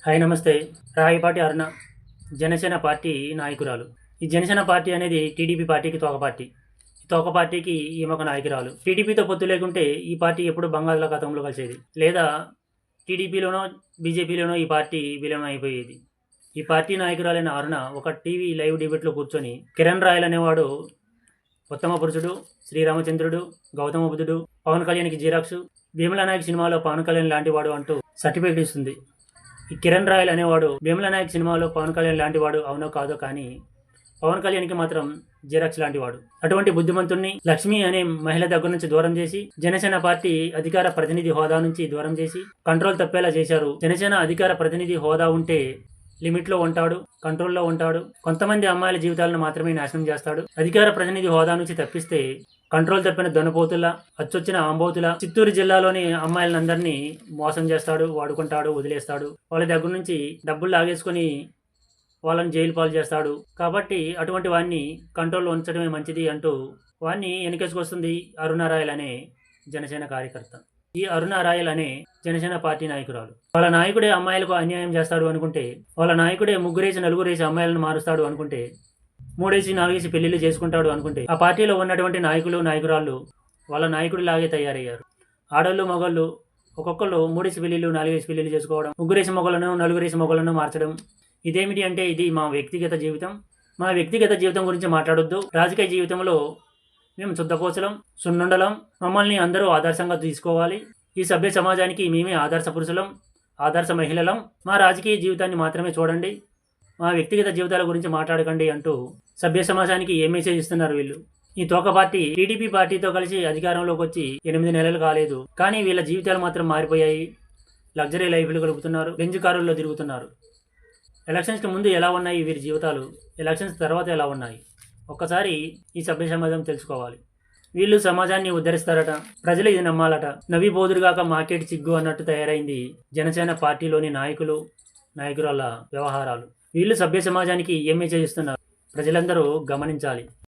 Hi నమస్తే. రాయపాటి అరుణ Janasena party నాయకురాలు. ఈ జనసేన పార్టీ అనేది టీడీపీ పార్టీకి తోక పార్టీ. ఈ తోక పార్టీకి ఈమె ఒక నాయకురాలు. టీడీపీతో పొత్తు లేకుంటే ఈ పార్టీ ఎప్పుడు బంగాళాఖాతంలో కలిసేది. లేదా టీడీపీలోనో, బీజేపీలోనో ఈ పార్టీ విలీనం అయిపోయేది. ఈ పార్టీ నాయకురాలైన అరుణ ఒక టీవీ లైవ్ డిబేట్‌లో కూర్చొని కిరణ్ రాయల్ అనేవాడు ఉత్తమ పురుషుడు, శ్రీరామచంద్రుడు, గౌతమ బుద్ధుడు, పవన్ కళ్యాణ్‌కి జిరాక్సు, భీమలా నాయక్ సినిమాలో పవన్ కళ్యాణ్ లాంటివాడు అంటూ సర్టిఫికేట్ ఇస్తుంది. ఈ కిరణ్ రాయల్ అనేవాడు భీమలా నాయక్ సినిమాలో పవన్ కళ్యాణ్ లాంటివాడు అవునో కాదో కానీ పవన్ కళ్యాణ్కి మాత్రం జిరాక్స్ లాంటివాడు. అటువంటి బుద్ధిమంతుణ్ణి లక్ష్మి అనే మహిళ దగ్గర నుంచి దూరం చేసి జనసేన పార్టీ అధికార ప్రతినిధి హోదా నుంచి దూరం చేసి కంట్రోల్ తప్పేలా చేశారు. జనసేన అధికార ప్రతినిధి హోదా ఉంటే లిమిట్లో ఉంటాడు, కంట్రోల్లో ఉంటాడు. కొంతమంది అమ్మాయిల జీవితాలను మాత్రమే నాశనం చేస్తాడు. అధికార ప్రతినిధి హోదా నుంచి తప్పిస్తే కంట్రోల్ తప్పిన దొనపోతులా, అచ్చొచ్చిన ఆంబోతులా చిత్తూరు జిల్లాలోని అమ్మాయిలందరినీ మోసం చేస్తాడు, వాడుకుంటాడు, వదిలేస్తాడు. వాళ్ళ దగ్గర నుంచి డబ్బులు లాగేసుకొని వాళ్ళని జైలు పాలు చేస్తాడు. కాబట్టి అటువంటి వాడిని కంట్రోల్లో ఉంచడమే మంచిది అంటూ వాడిని వెనకేసుకొస్తుంది అరుణ రాయల్ అనే జనసేన కార్యకర్త. ఈ అరుణ రాయల్ అనే జనసేన పార్టీ నాయకురాలు. వాళ్ళ నాయకుడే అమ్మాయిలకు అన్యాయం చేస్తాడు అనుకుంటే, వాళ్ళ నాయకుడే ముగ్గురేసి నలుగురేసి అమ్మాయిలను మారుస్తాడు అనుకుంటే, మూడేసి నాలుగేసి పెళ్లిళ్ళు చేసుకుంటాడు అనుకుంటే, ఆ పార్టీలో ఉన్నటువంటి నాయకులు నాయకురాళ్ళు వాళ్ళ నాయకుడిలాగే తయారయ్యారు. ఆడోళ్ళు మగోళ్ళు ఒక్కొక్కళ్ళు మూడేసి పెళ్లిళ్ళు నాలుగేసి పెళ్లిళ్ళు చేసుకోవడం, ముగ్గురేసి మొగలను నలుగురేసి మొగలను మార్చడం. ఇదేమిటి అంటే ఇది మా వ్యక్తిగత జీవితం. మా వ్యక్తిగత జీవితం గురించి మాట్లాడొద్దు. రాజకీయ జీవితంలో మేము శుద్ధపోసలం, సున్నుండలం. మమ్మల్ని అందరూ ఆదర్శంగా తీసుకోవాలి. ఈ సభ్య సమాజానికి మేమే ఆదర్శ పురుషులం, ఆదర్శ మహిళలం. మా రాజకీయ జీవితాన్ని మాత్రమే చూడండి, మా వ్యక్తిగత జీవితాల గురించి మాట్లాడకండి అంటూ సభ్య సమాజానికి ఏ మెసేజ్ ఇస్తున్నారు వీళ్ళు. ఈ తోక పార్టీ టీడీపీ పార్టీతో కలిసి అధికారంలోకి వచ్చి 8 నెలలు కాలేదు. కానీ వీళ్ళ జీవితాలు మాత్రం మారిపోయాయి. లగ్జరీ లైఫ్లు గడుపుతున్నారు, బెంజ్ కారుల్లో తిరుగుతున్నారు. ఎలక్షన్స్కి ముందు ఎలా ఉన్నాయి వీరి జీవితాలు, ఎలక్షన్స్ తర్వాత ఎలా ఉన్నాయి ఒక్కసారి ఈ సభ్య సమాజం తెలుసుకోవాలి. వీళ్ళు సమాజాన్ని ఉద్ధరిస్తారట, ప్రజలు ఇది నమ్మాలట. నవ్వి బోదురుగాక మార్కెట్ చిగ్గు అన్నట్టు తయారైంది జనసేన పార్టీలోని నాయకులు నాయకురాల వ్యవహారాలు. వీళ్ళు సభ్య సమాజానికి ఏం మెసేజ్ ఇస్తున్నారు ప్రజలందరూ గమనించాలి.